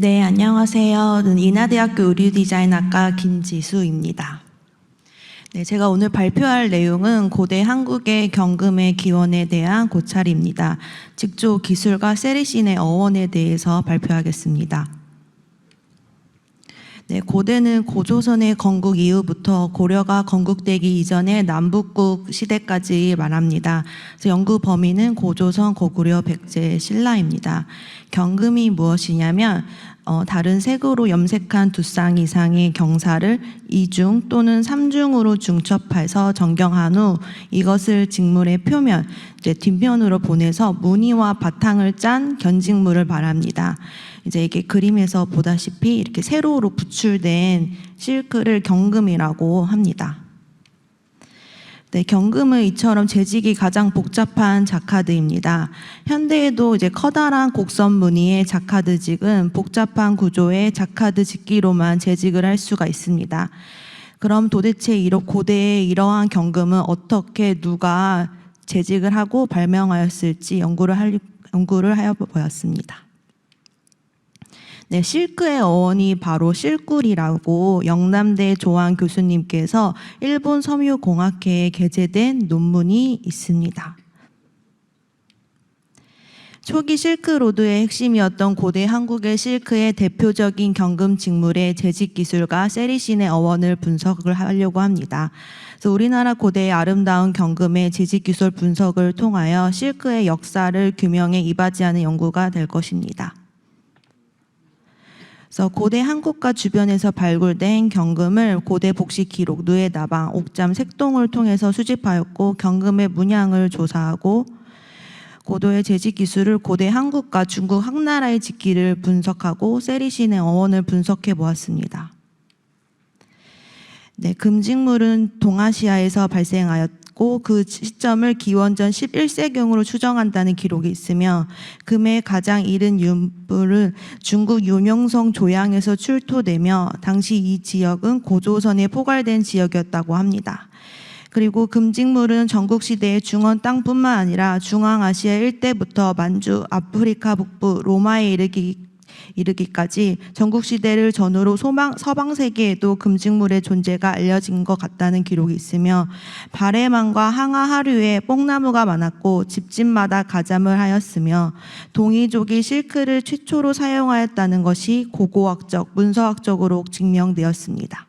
네, 안녕하세요. 저는 인하대학교 의류디자인학과 김지수입니다. 네, 제가 오늘 발표할 내용은 고대 한국의 경금의 기원에 대한 고찰입니다. 직조 기술가 세리신의 어원에 대해서 발표하겠습니다. 네, 고대는 고조선의 건국 이후부터 고려가 건국되기 이전의 남북국 시대까지 말합니다. 그래서 연구 범위는 고조선, 고구려, 백제, 신라입니다. 경금이 무엇이냐면 다른 색으로 염색한 두 쌍 이상의 경사를 이중 또는 삼중으로 중첩해서 정경한 후 이것을 직물의 표면, 뒷면으로 보내서 무늬와 바탕을 짠 견직물을 말합니다. 이제 이게 그림에서 보다시피 이렇게 세로로 부출된 실크를 경금이라고 합니다. 네, 경금은 이처럼 재직이 가장 복잡한 자카드입니다. 현대에도 이제 커다란 곡선 무늬의 자카드직은 복잡한 구조의 자카드 직기로만 재직을 할 수가 있습니다. 그럼 도대체 고대의 이러한 경금은 어떻게 누가 재직을 하고 발명하였을지 연구를 하여 보았습니다. 네, 실크의 어원이 바로 실꿀이라고 영남대 조한 교수님께서 일본 섬유공학회에 게재된 논문이 있습니다. 초기 실크로드의 핵심이었던 고대 한국의 실크의 대표적인 경금 직물의 재직 기술가 세리신의 어원을 분석을 하려고 합니다. 그래서 우리나라 고대의 아름다운 경금의 재직 기술 분석을 통하여 실크의 역사를 규명에 이바지하는 연구가 될 것입니다. 그래서 고대 한국과 주변에서 발굴된 경금을 고대 복식 기록, 누에 나방, 옥잠, 색동을 통해서 수집하였고 경금의 문양을 조사하고 고도의 재직 기술을 고대 한국과 중국 항나라의 직기를 분석하고 세리신의 어원을 분석해 보았습니다. 네, 금직물은 동아시아에서 발생하였고 그 시점을 기원전 11세경으로 추정한다는 기록이 있으며 금의 가장 이른 유물은 중국 유명성 조양에서 출토되며 당시 이 지역은 고조선에 포괄된 지역이었다고 합니다. 그리고 금직물은 전국시대의 중원 땅뿐만 아니라 중앙아시아 일대부터 만주, 아프리카 북부, 로마에 이르기까지 전국시대를 전후로 서방세계에도 금직물의 존재가 알려진 것 같다는 기록이 있으며 바레만과 항하 하류에 뽕나무가 많았고 집집마다 가잠을 하였으며 동이족이 실크를 최초로 사용하였다는 것이 고고학적, 문서학적으로 증명되었습니다.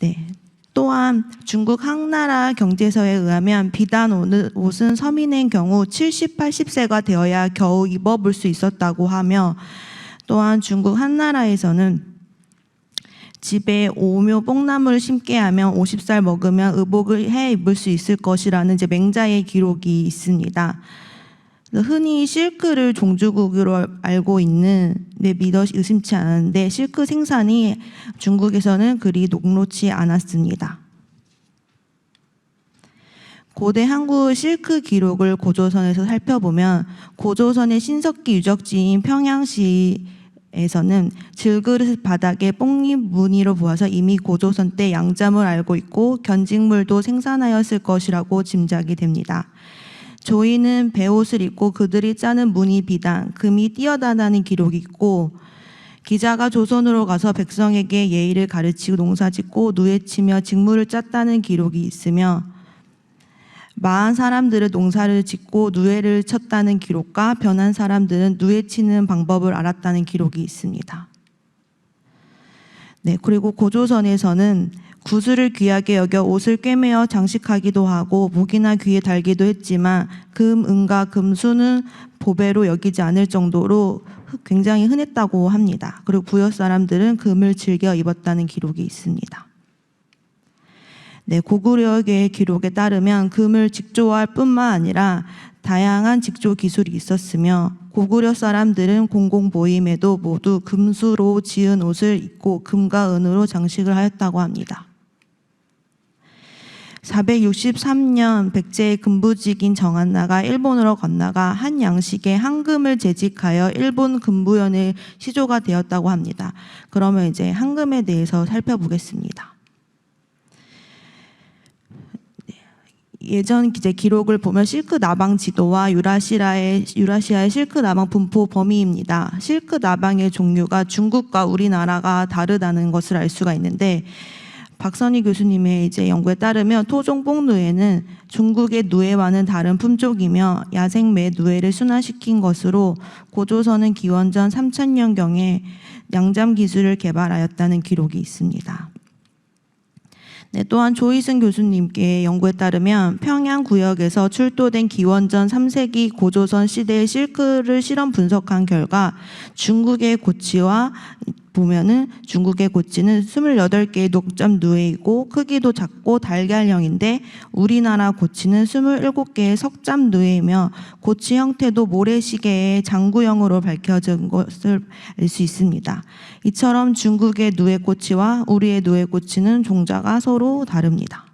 네. 또한 중국 항나라 경제서에 의하면 비단 옷은 서민의 경우 70, 80세가 되어야 겨우 입어볼 수 있었다고 하며 또한 중국 한나라에서는 집에 오묘 뽕나무를 심게 하면 50살 먹으면 의복을 해 입을 수 있을 것이라는 이제 맹자의 기록이 있습니다. 흔히 실크를 종주국으로 알고 있는 믿어 의심치 않은데 실크 생산이 중국에서는 그리 녹록지 않았습니다. 고대 한국 실크 기록을 고조선에서 살펴보면 고조선의 신석기 유적지인 평양시에서는 질그릇 바닥에 뽕잎 무늬로 보아서 이미 고조선 때 양잠을 알고 있고 견직물도 생산하였을 것이라고 짐작이 됩니다. 조이는 배옷을 입고 그들이 짜는 무늬 비단, 금이 뛰어다니는 기록이 있고 기자가 조선으로 가서 백성에게 예의를 가르치고 농사짓고 누에치며 직무를 짰다는 기록이 있으며 마한 사람들은 농사를 짓고 누에를 쳤다는 기록과 변한 사람들은 누에치는 방법을 알았다는 기록이 있습니다. 네, 그리고 고조선에서는 구슬을 귀하게 여겨 옷을 꿰매어 장식하기도 하고 목이나 귀에 달기도 했지만 금, 은과 금수는 보배로 여기지 않을 정도로 굉장히 흔했다고 합니다. 그리고 부여 사람들은 금을 즐겨 입었다는 기록이 있습니다. 네, 고구려의 기록에 따르면 금을 직조할 뿐만 아니라 다양한 직조 기술이 있었으며 고구려 사람들은 공공 모임에도 모두 금수로 지은 옷을 입고 금과 은으로 장식을 하였다고 합니다. 463년 백제의 금부직인 정한나가 일본으로 건너가 한 양식의 한금을 재직하여 일본 금부연의 시조가 되었다고 합니다. 그러면 이제 한금에 대해서 살펴보겠습니다. 예전 이제 기록을 보면 실크 나방 지도와 유라시아의 실크 나방 분포 범위입니다. 실크 나방의 종류가 중국과 우리나라가 다르다는 것을 알 수가 있는데, 박선희 교수님의 이제 연구에 따르면 토종복 누에는 중국의 누에와는 다른 품종이며 야생매 누에를 순화시킨 것으로 고조선은 기원전 3000년경에 양잠 기술을 개발하였다는 기록이 있습니다. 네, 또한 조희승 교수님께 연구에 따르면 평양 구역에서 출토된 기원전 3세기 고조선 시대의 실크를 실험 분석한 결과 중국의 고치와 보면은 중국의 고치는 28개의 녹점 누에이고 크기도 작고 달걀형인데 우리나라 고치는 27개의 석잠 누에이며 고치 형태도 모래시계의 장구형으로 밝혀진 것을 알 수 있습니다. 이처럼 중국의 누에 고치와 우리의 누에 고치는 종자가 서로 다릅니다.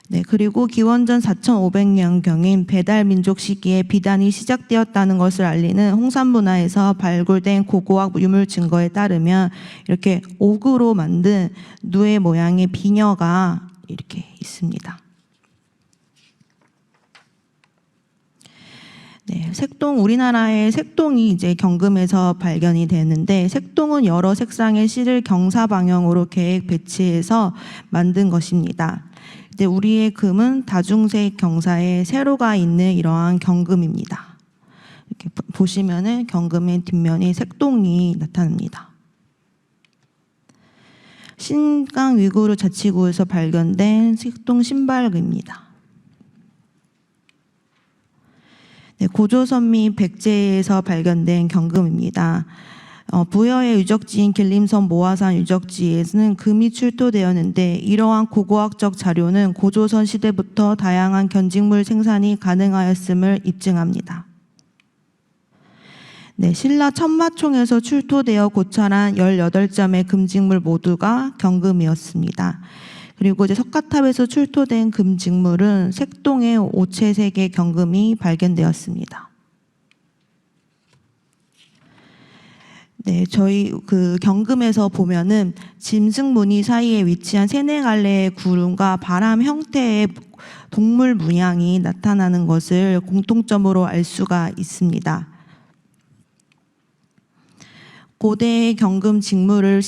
네, 그리고 기원전 4500년경인 배달민족 시기에 비단이 시작되었다는 것을 알리는 홍산문화에서 발굴된 고고학 유물 증거에 따르면 이렇게 옥으로 만든 누에 모양의 비녀가 이렇게 있습니다. 네, 색동, 우리나라의 색동이 이제 경금에서 발견이 되는데, 색동은 여러 색상의 실을 경사 방향으로 계획 배치해서 만든 것입니다. 이제 우리의 금은 다중색 경사에 세로가 있는 이러한 경금입니다. 이렇게 보시면은 경금의 뒷면에 색동이 나타납니다. 신강 위구르 자치구에서 발견된 색동 신발입니다. 네, 고조선 및 백제에서 발견된 경금입니다. 부여의 유적지인 길림선 모화산 유적지에는 금이 출토되었는데 이러한 고고학적 자료는 고조선 시대부터 다양한 견직물 생산이 가능하였음을 입증합니다. 네, 신라 천마총에서 출토되어 고찰한 18점의 금직물 모두가 경금이었습니다. 그리고 이제 석가탑에서 출토된 금직물은 색동의 오체색의 경금이 발견되었습니다. 네, 저희 그 경금에서 보면은 짐승무늬 사이에 위치한 세네갈래의 구름과 바람 형태의 동물 문양이 나타나는 것을 공통점으로 알 수가 있습니다. 고대의 경금 직물을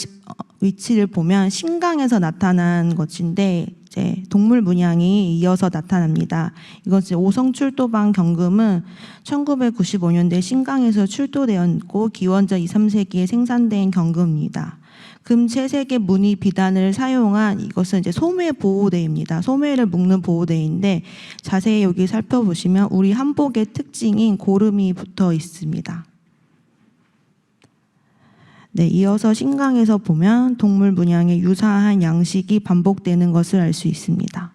위치를 보면 신강에서 나타난 것인데 이제 동물 문양이 이어서 나타납니다. 이것은 오성 출도방 경금은 1995년대 신강에서 출토되었고 기원전 2, 3세기에 생산된 경금입니다. 금 채색의 무늬 비단을 사용한 이것은 이제 소매 보호대입니다. 소매를 묶는 보호대인데 자세히 여기 살펴보시면 우리 한복의 특징인 고름이 붙어 있습니다. 네, 이어서 신강에서 보면 동물 문양의 유사한 양식이 반복되는 것을 알 수 있습니다.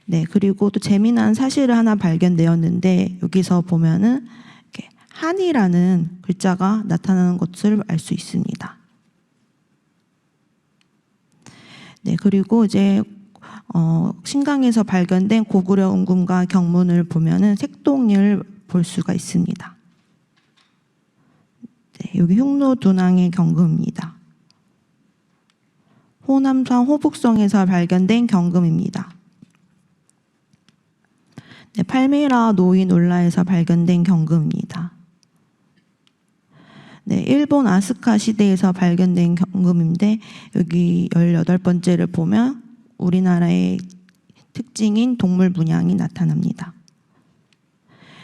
네, 그리고 또 재미난 사실을 하나 발견되었는데 여기서 보면은 이렇게 한이라는 글자가 나타나는 것을 알 수 있습니다. 네, 그리고 이제 신강에서 발견된 고구려 은금과 경문을 보면은 색동을 볼 수가 있습니다. 네, 여기 흉노둔항의 경금입니다. 호남산 호북성에서 발견된 경금입니다. 네, 팔미라 노이놀라에서 발견된 경금입니다. 네, 일본 아스카 시대에서 발견된 경금인데 여기 18번째를 보면 우리나라의 특징인 동물 문양이 나타납니다.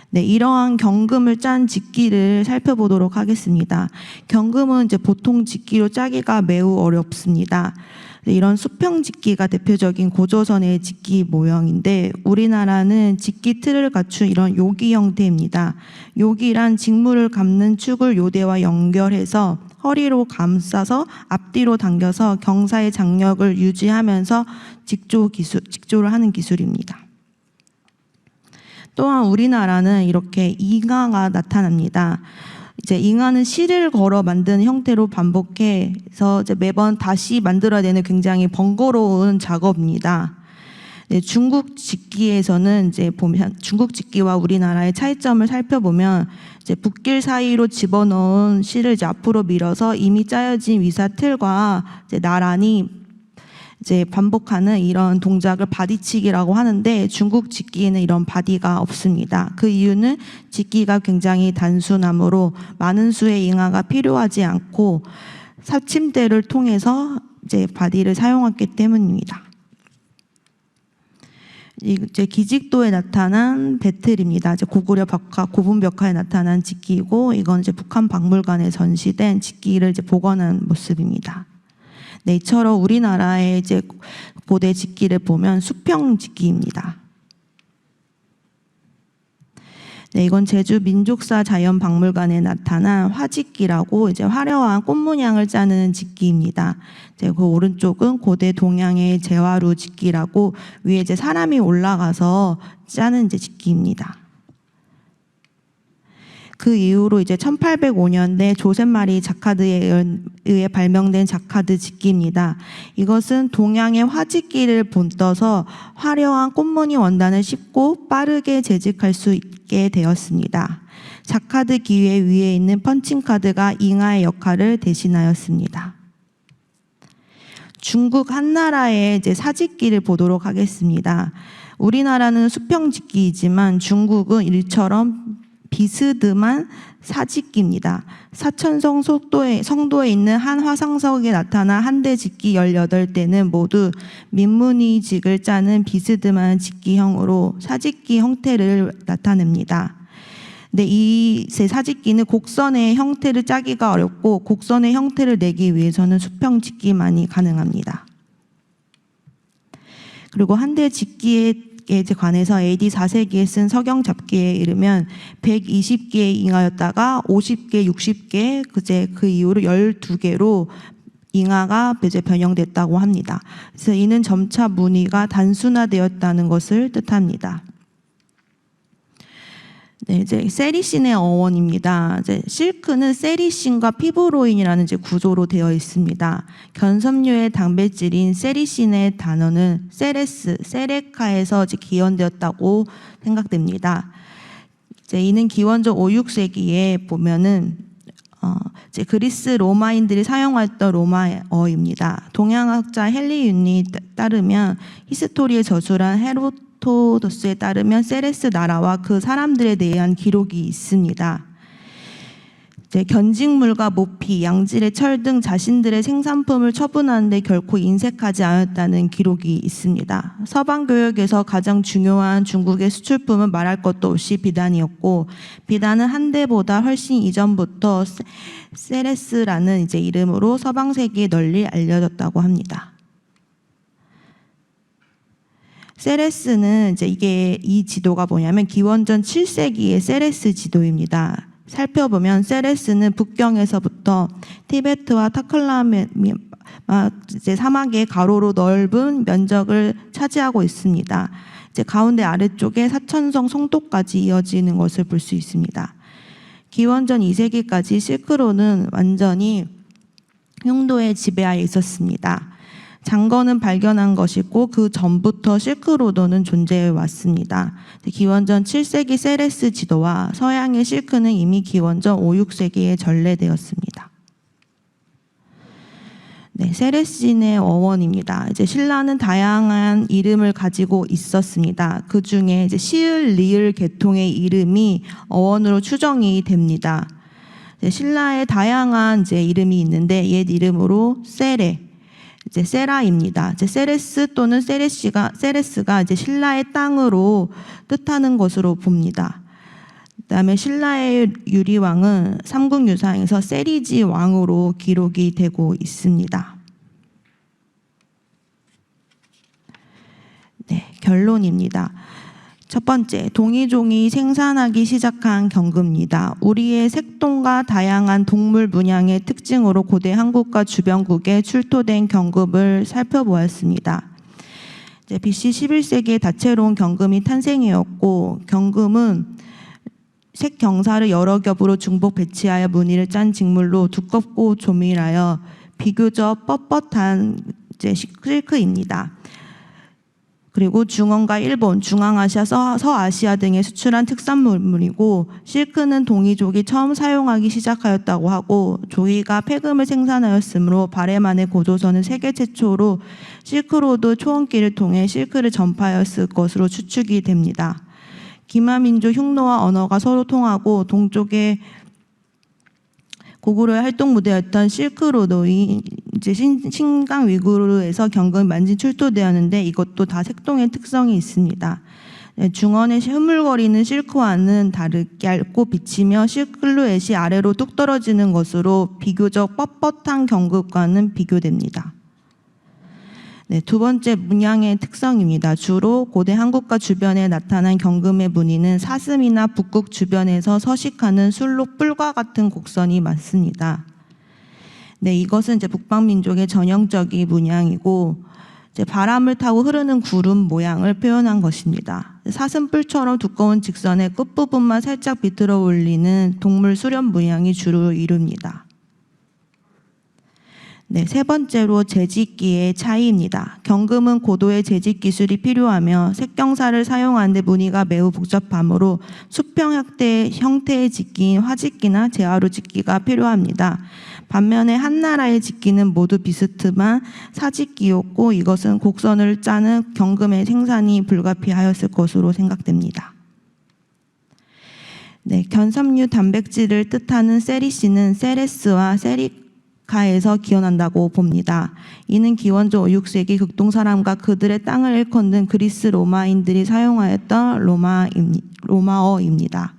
네, 이러한 경금을 짠 직기를 살펴보도록 하겠습니다. 경금은 이제 보통 직기로 짜기가 매우 어렵습니다. 네, 이런 수평 직기가 대표적인 고조선의 직기 모형인데 우리나라는 직기 틀을 갖춘 이런 요기 형태입니다. 요기란 직물을 감는 축을 요대와 연결해서 허리로 감싸서 앞뒤로 당겨서 경사의 장력을 유지하면서 직조를 하는 기술입니다. 또한 우리나라는 이렇게 잉하가 나타납니다. 이제 잉하는 실을 걸어 만든 형태로 반복해서 이제 매번 다시 만들어내는 굉장히 번거로운 작업입니다. 네, 중국 직기에서는 이제 보면 중국 직기와 우리나라의 차이점을 살펴보면 이제 붓길 사이로 집어넣은 실을 이제 앞으로 밀어서 이미 짜여진 위사 틀과 이제 나란히 이제 반복하는 이런 동작을 바디치기라고 하는데 중국 직기에는 이런 바디가 없습니다. 그 이유는 직기가 굉장히 단순하므로 많은 수의 잉하가 필요하지 않고 삽침대를 통해서 이제 바디를 사용했기 때문입니다. 이제 기직도에 나타난 배틀입니다. 이제 고구려 벽화, 고분 벽화에 나타난 직기이고 이건 이제 북한 박물관에 전시된 직기를 이제 복원한 모습입니다. 네, 이처럼 우리나라의 이제 고대 직기를 보면 수평 직기입니다. 네, 이건 제주 민족사 자연박물관에 나타난 화직기라고 이제 화려한 꽃 문양을 짜는 직기입니다. 이제 그 오른쪽은 고대 동양의 재화루 직기라고 위에 이제 사람이 올라가서 짜는 이제 직기입니다. 그 이후로 이제 1805년대 조셉 마리 자카드에 의해 발명된 자카드 직기입니다. 이것은 동양의 화직기를 본떠서 화려한 꽃무늬 원단을 씹고 빠르게 재직할 수 있게 되었습니다. 자카드 기의 위에 있는 펀칭카드가 잉하의 역할을 대신하였습니다. 중국 한나라의 이제 사직기를 보도록 하겠습니다. 우리나라는 수평직기이지만 중국은 이처럼 비스듬한 사직기입니다. 사천성 성도에 있는 한 화상석에 나타난 한대 직기 18대는 모두 민무늬직을 짜는 비스듬한 직기형으로 사직기 형태를 나타냅니다. 근데 이 세 사직기는 곡선의 형태를 짜기가 어렵고 곡선의 형태를 내기 위해서는 수평직기만이 가능합니다. 그리고 한대 직기에 관해서 AD 4세기에 쓴 서경 잡기에 이르면 120개의 잉하였다가 50개, 60개, 그 이후로 12개로 잉하가 이제 변형됐다고 합니다. 그래서 이는 점차 무늬가 단순화되었다는 것을 뜻합니다. 네, 이제 세리신의 어원입니다. 이제 실크는 세리신과 피브로인이라는 이제 구조로 되어 있습니다. 견섬유의 단백질인 세리신의 단어는 세레스, 세레카에서 이제 기원되었다고 생각됩니다. 이제 이는 기원전 5, 6세기에 보면은 이제 그리스 로마인들이 사용했던 로마어입니다. 동양학자 헨리 윤이 따르면 히스토리의 저술한 헤로도토스에 따르면 세레스 나라와 그 사람들에 대한 기록이 있습니다. 이제 견직물과 모피, 양질의 철 등 자신들의 생산품을 처분하는데 결코 인색하지 않았다는 기록이 있습니다. 서방 교역에서 가장 중요한 중국의 수출품은 말할 것도 없이 비단이었고, 비단은 한대보다 훨씬 이전부터 세레스라는 이제 이름으로 서방 세계에 널리 알려졌다고 합니다. 세레스는 이제 이 지도가 뭐냐면 기원전 7세기의 세레스 지도입니다. 살펴보면 세레스는 북경에서부터 티베트와 타클라메 이제 사막의 가로로 넓은 면적을 차지하고 있습니다. 이제 가운데 아래쪽에 사천성 성도까지 이어지는 것을 볼 수 있습니다. 기원전 2세기까지 실크로드는 완전히 홍도의 지배하에 있었습니다. 장거는 발견한 것이고 그 전부터 실크로드는 존재해 왔습니다. 기원전 7세기 세레스 지도와 서양의 실크는 이미 기원전 5, 6세기에 전래되었습니다. 네, 세레신의 어원입니다. 이제 신라는 다양한 이름을 가지고 있었습니다. 그 중에 이제 시을, 리을 계통의 이름이 어원으로 추정이 됩니다. 신라의 다양한 이제 이름이 있는데 옛 이름으로 세레, 이제 세라입니다. 이제 세레스 또는 세레스가 이제 신라의 땅으로 뜻하는 것으로 봅니다. 그다음에 신라의 유리왕은 삼국유사에서 세리지 왕으로 기록이 되고 있습니다. 네, 결론입니다. 첫 번째, 동이종이 생산하기 시작한 경급입니다. 우리의 색동과 다양한 동물 문양의 특징으로 고대 한국과 주변국에 출토된 경급을 살펴보았습니다. 이제 BC 11세기에 다채로운 경금이 탄생하였고, 경금은 색 경사를 여러 겹으로 중복 배치하여 무늬를 짠 직물로 두껍고 조밀하여 비교적 뻣뻣한 이제 실크입니다. 그리고 중원과 일본, 중앙아시아, 서아시아 등에 수출한 특산물이고 실크는 동이족이 처음 사용하기 시작하였다고 하고 조이가 폐금을 생산하였으므로 바레만의 고조선은 세계 최초로 실크로드 초원길을 통해 실크를 전파하였을 것으로 추측이 됩니다. 기마민족 흉노와 언어가 서로 통하고 동쪽의 고구려의 활동 무대였던 실크로드의 이제 신강 위구르에서 경금이 만진 출토되었는데 이것도 다 색동의 특성이 있습니다. 네, 중원의 흐물거리는 실크와는 다르게 얇고 비치며 실루엣이 아래로 뚝 떨어지는 것으로 비교적 뻣뻣한 경금과는 비교됩니다. 네, 두 번째 문양의 특성입니다. 주로 고대 한국과 주변에 나타난 경금의 무늬는 사슴이나 북극 주변에서 서식하는 술록 뿔과 같은 곡선이 많습니다. 네, 이것은 이제 북방민족의 전형적인 문양이고 이제 바람을 타고 흐르는 구름 모양을 표현한 것입니다. 사슴뿔처럼 두꺼운 직선의 끝부분만 살짝 비틀어 올리는 동물 수련 문양이 주로 이룹니다. 네, 세 번째로 재짓기의 차이입니다. 경금은 고도의 재짓 기술이 필요하며 색경사를 사용하는데 무늬가 매우 복잡하므로 수평 형태의 짓기인 화짓기나 재화로 짓기가 필요합니다. 반면에 한나라의 짓기는 모두 비스듬한 사짓기였고 이것은 곡선을 짜는 경금의 생산이 불가피하였을 것으로 생각됩니다. 네, 견섬유 단백질을 뜻하는 세리씨는 세레스와 세리카에서 기원한다고 봅니다. 이는 기원전 5, 6세기 극동사람과 그들의 땅을 일컫는 그리스 로마인들이 사용하였던 로마어입니다.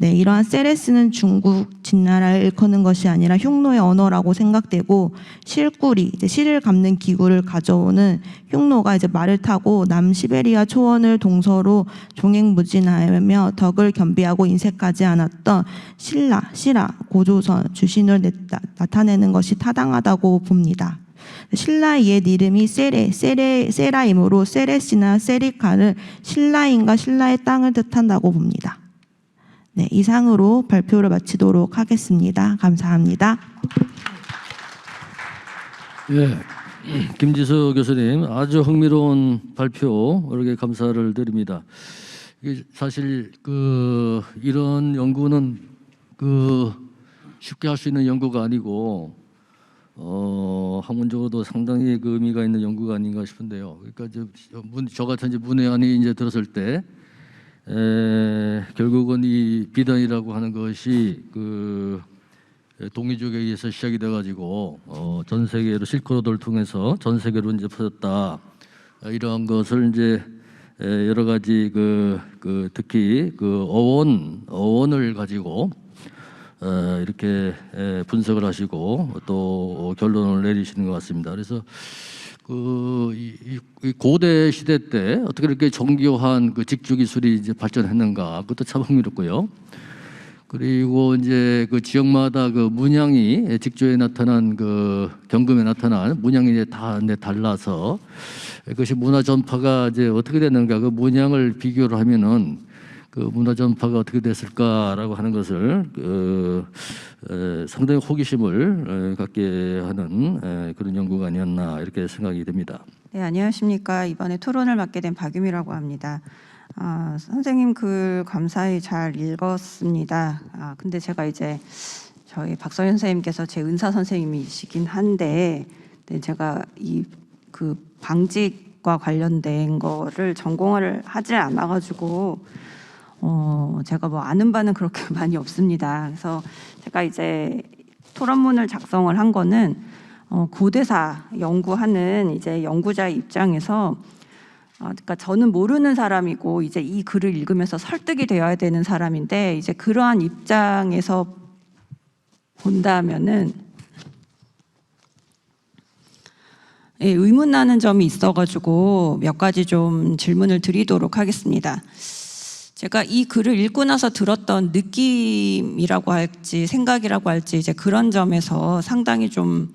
네, 이러한 세레스는 중국 진나라를 일컫는 것이 아니라 흉노의 언어라고 생각되고 실꾸리, 이제 실을 감는 기구를 가져오는 흉노가 이제 말을 타고 남시베리아 초원을 동서로 종횡무진하며 덕을 겸비하고 인색하지 않았던 신라, 고조선, 주신을 나타내는 것이 타당하다고 봅니다. 신라의 옛 이름이 세라이므로 세레시나 세리카는 신라인과 신라의 땅을 뜻한다고 봅니다. 네, 이상으로 발표를 마치도록 하겠습니다. 감사합니다. 예, 김지수 교수님 아주 흥미로운 발표 이렇게 감사를 드립니다. 이게 사실 이런 연구는 쉽게 할 수 있는 연구가 아니고 학문적으로도 상당히 의미가 있는 연구가 아닌가 싶은데요. 그러니까 저 같은 이제 문외한이 이제 들었을 때. 결국은 이 비단이라고 하는 것이 동이족에 의해서 시작이 돼가지고 전 세계로 실크로드를 통해서 전 세계로 이제 퍼졌다. 이러한 것을 이제 여러 가지 특히 어원을 가지고 이렇게 분석을 하시고 또 결론을 내리시는 것 같습니다. 그래서 이 고대 시대 때 어떻게 이렇게 정교한 직주 기술이 이제 발전했는가, 그것도 참 흥미롭고요. 그리고 이제 지역마다 문양이 직조에 나타난 경금에 나타난 문양이 이제 다 달라서 그것이 문화 전파가 이제 어떻게 됐는가, 문양을 비교를 하면은 문화 전파가 어떻게 됐을까라고 하는 것을 상당히 호기심을 갖게 하는 그런 연구가 아니었나 이렇게 생각이 됩니다. 네, 안녕하십니까. 이번에 토론을 맡게 된 박유미라고 합니다. 선생님 글 감사히 잘 읽었습니다. 근데 제가 이제 저희 박서연 선생님께서 제 은사 선생님이시긴 한데, 네, 제가 방직과 관련된 거를 전공을 하지 않아가지고 제가 뭐 아는 바는 그렇게 많이 없습니다. 그래서 제가 이제 토론문을 작성을 한 거는 고대사 연구하는 이제 연구자의 입장에서 그러니까 저는 모르는 사람이고 이제 이 글을 읽으면서 설득이 되어야 되는 사람인데 이제 그러한 입장에서 본다면은 의문 나는 점이 있어가지고 몇 가지 좀 질문을 드리도록 하겠습니다. 제가 이 글을 읽고 나서 들었던 느낌이라고 할지 생각이라고 할지 이제 그런 점에서 상당히 좀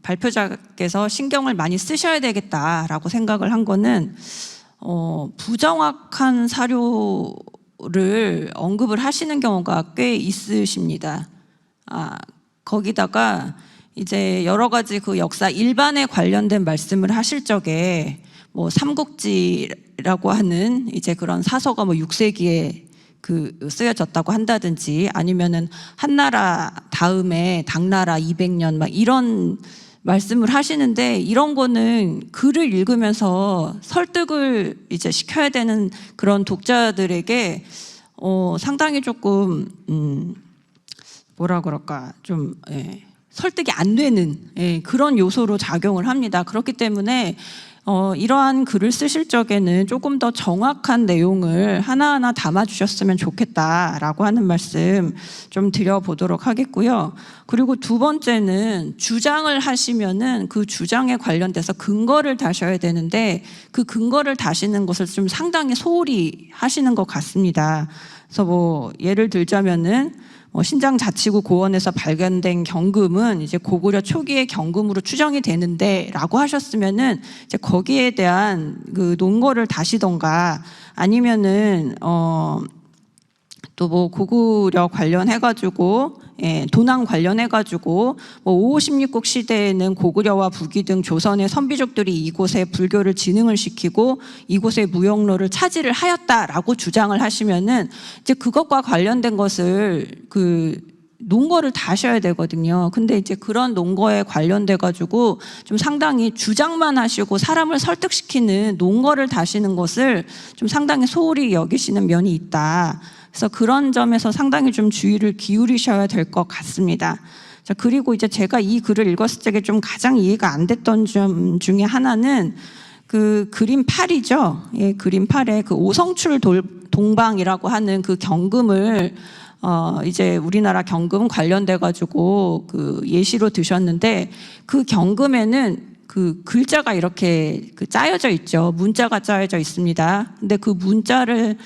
발표자께서 신경을 많이 쓰셔야 되겠다라고 생각을 한 거는 부정확한 사료를 언급을 하시는 경우가 꽤 있으십니다. 거기다가 이제 여러 가지 역사 일반에 관련된 말씀을 하실 적에 뭐 삼국지라고 하는 이제 그런 사서가 뭐 6세기에 쓰여졌다고 한다든지 아니면은 한나라 다음에 당나라 200년 막 이런 말씀을 하시는데, 이런 거는 글을 읽으면서 설득을 이제 시켜야 되는 그런 독자들에게 상당히 조금 뭐라 그럴까 좀 설득이 안 되는 그런 요소로 작용을 합니다. 그렇기 때문에 이러한 글을 쓰실 적에는 조금 더 정확한 내용을 하나하나 담아주셨으면 좋겠다라고 하는 말씀 좀 드려보도록 하겠고요. 그리고 두 번째는 주장을 하시면은 그 주장에 관련돼서 근거를 다셔야 되는데, 그 근거를 다시는 것을 좀 상당히 소홀히 하시는 것 같습니다. 그래서 뭐 예를 들자면은 신장자치구 고원에서 발견된 경금은 이제 고구려 초기의 경금으로 추정이 되는데라고 하셨으면은 이제 거기에 대한 그 논거를 다시던가, 아니면은 또 뭐 고구려 관련해가지고 도난 관련해가지고 뭐 5, 16국 시대에는 고구려와 부귀 등 조선의 선비족들이 이곳에 불교를 진흥을 시키고 이곳의 무역로를 차지를 하였다라고 주장을 하시면은 이제 그것과 관련된 것을 논거를 다셔야 되거든요. 근데 이제 그런 논거에 관련돼 가지고 좀 상당히 주장만 하시고 사람을 설득시키는 논거를 다시는 것을 좀 상당히 소홀히 여기시는 면이 있다. 그래서 그런 점에서 상당히 좀 주의를 기울이셔야 될 것 같습니다. 자, 그리고 이제 제가 이 글을 읽었을 적에 좀 가장 이해가 안 됐던 점 중에 하나는 그 그림 8이죠. 그림 8에 그 오성출 동방이라고 하는 그 경금을 이제 우리나라 경금 관련돼 가지고 그 예시로 드셨는데, 그 경금에는 그 글자가 이렇게 짜여져 있죠. 문자가 짜여져 있습니다. 근데 그 문자를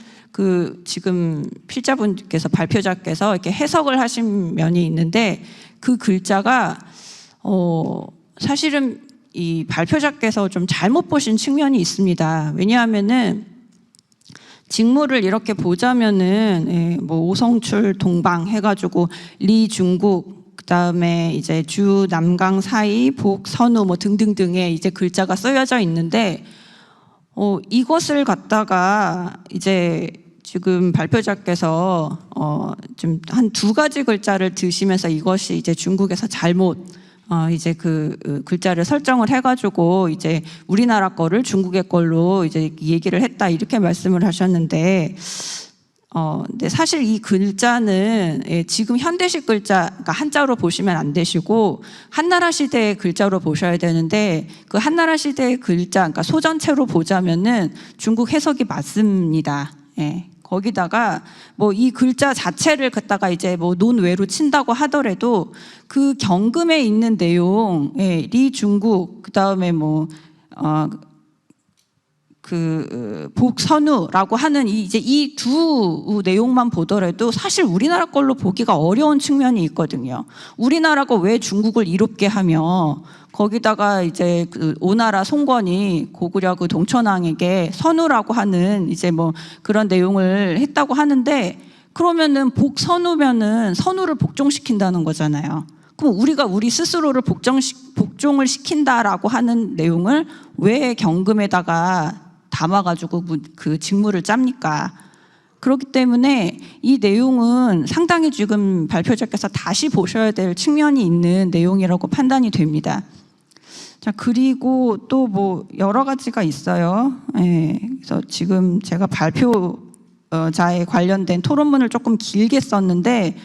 지금 필자분께서 발표자께서 이렇게 해석을 하신 면이 있는데, 그 글자가 사실은 이 발표자께서 좀 잘못 보신 측면이 있습니다. 왜냐하면은 직무를 이렇게 보자면은 뭐 오성출 동방 해가지고 리중국, 그다음에 이제 주 남강 사이 복 선우 뭐 등등등의 이제 글자가 쓰여져 있는데, 이것을 갖다가 이제 지금 발표자께서 좀 한 두 가지 글자를 드시면서 이것이 이제 중국에서 잘못 이제 그 글자를 설정을 해가지고 이제 우리나라 거를 중국의 걸로 이제 얘기를 했다, 이렇게 말씀을 하셨는데, 근데 사실 이 글자는 지금 현대식 글자, 그러니까 한자로 보시면 안 되시고 한나라 시대의 글자로 보셔야 되는데, 그 한나라 시대의 글자, 그러니까 소전체로 보자면은 중국 해석이 맞습니다. 거기다가 뭐 이 글자 자체를 갖다가 이제 뭐 논외로 친다고 하더라도 그 경금에 있는 내용, 리중국, 그다음에 뭐 복선우라고 하는 이제 이 두 내용만 보더라도 사실 우리나라 걸로 보기가 어려운 측면이 있거든요. 우리나라가 왜 중국을 이롭게 하며 거기다가 이제 오나라 송건이 고구려 동천왕에게 선우라고 하는 이제 뭐 그런 내용을 했다고 하는데, 그러면은 복선우면은 선우를 복종시킨다는 거잖아요. 그럼 우리가 우리 스스로를 복종을 시킨다라고 하는 내용을 왜 경금에다가 담아가지고 그 직무를 짭니까? 그렇기 때문에 이 내용은 상당히 지금 발표자께서 다시 보셔야 될 측면이 있는 내용이라고 판단이 됩니다. 자, 그리고 또 뭐 여러 가지가 있어요. 그래서 지금 제가 발표자에 관련된 토론문을 조금 길게 썼는데,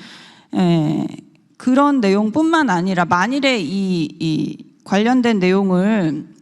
그런 내용뿐만 아니라 만일에 이 관련된 내용을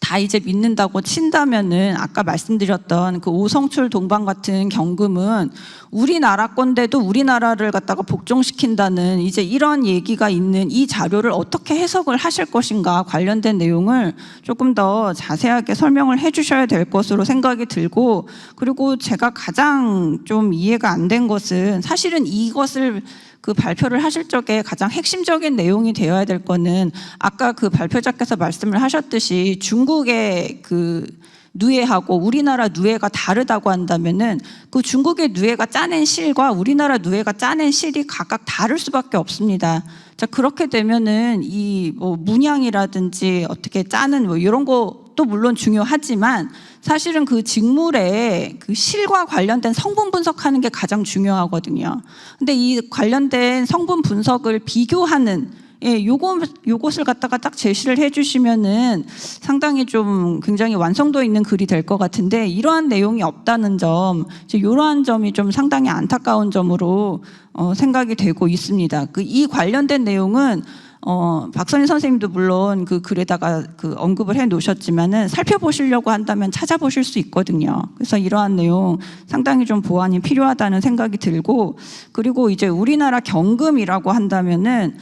다 이제 믿는다고 친다면은 아까 말씀드렸던 그 오성출 동방 같은 경금은 우리나라 건데도 우리나라를 갖다가 복종시킨다는 이제 이런 얘기가 있는 이 자료를 어떻게 해석을 하실 것인가 관련된 내용을 조금 더 자세하게 설명을 해 주셔야 될 것으로 생각이 들고, 그리고 제가 가장 좀 이해가 안 된 것은 사실은 이것을 그 발표를 하실 적에 가장 핵심적인 내용이 되어야 될 거는 아까 그 발표자께서 말씀을 하셨듯이 중국의 그 누에하고 우리나라 누에가 다르다고 한다면은 그 중국의 누에가 짜낸 실과 우리나라 누에가 짜낸 실이 각각 다를 수밖에 없습니다. 자, 그렇게 되면은 이 뭐 문양이라든지 어떻게 짜는 뭐 이런 것도 것도 물론 중요하지만 사실은 그 직물의 그 실과 관련된 성분 분석하는 게 가장 중요하거든요. 근데 이 관련된 성분 분석을 비교하는 요것을 갖다가 딱 제시를 해주시면은 상당히 좀 굉장히 완성도 있는 글이 될 것 같은데 이러한 내용이 없다는 점, 이러한 점이 좀 상당히 안타까운 점으로 생각이 되고 있습니다. 이 관련된 내용은 박선희 선생님도 물론 그 글에다가 그 언급을 해 놓으셨지만은 살펴보시려고 한다면 찾아보실 수 있거든요. 그래서 이러한 내용 상당히 좀 보완이 필요하다는 생각이 들고, 그리고 이제 우리나라 경금이라고 한다면은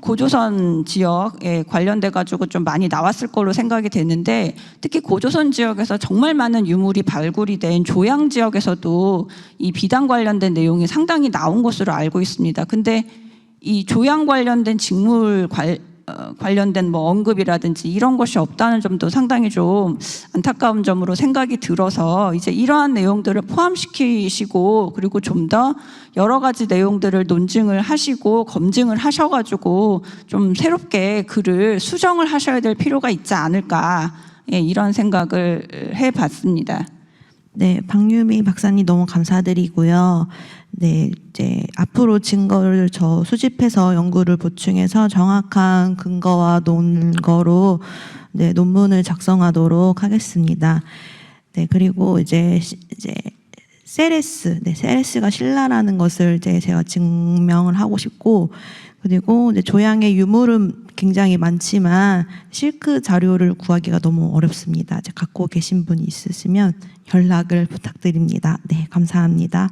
고조선 지역에 관련돼 가지고 좀 많이 나왔을 걸로 생각이 되는데, 특히 고조선 지역에서 정말 많은 유물이 발굴이 된 조양 지역에서도 이 비단 관련된 내용이 상당히 나온 것으로 알고 있습니다. 근데 이 조양 관련된 직물 관련된 뭐 언급이라든지 이런 것이 없다는 점도 상당히 좀 안타까운 점으로 생각이 들어서 이제 이러한 내용들을 포함시키시고, 그리고 좀 더 여러 가지 내용들을 논증을 하시고 검증을 하셔가지고 좀 새롭게 글을 수정을 하셔야 될 필요가 있지 않을까, 이런 생각을 해봤습니다. 네, 박유미 박사님 너무 감사드리고요. 네, 이제 앞으로 증거를 저 수집해서 연구를 보충해서 정확한 근거와 논거로 네, 논문을 작성하도록 하겠습니다. 네, 그리고 이제 세레스가 신라라는 것을 이제 제가 증명을 하고 싶고, 그리고 이제 조양의 유물은 굉장히 많지만 실크 자료를 구하기가 너무 어렵습니다. 이제 갖고 계신 분이 있으시면 연락을 부탁드립니다. 네, 감사합니다.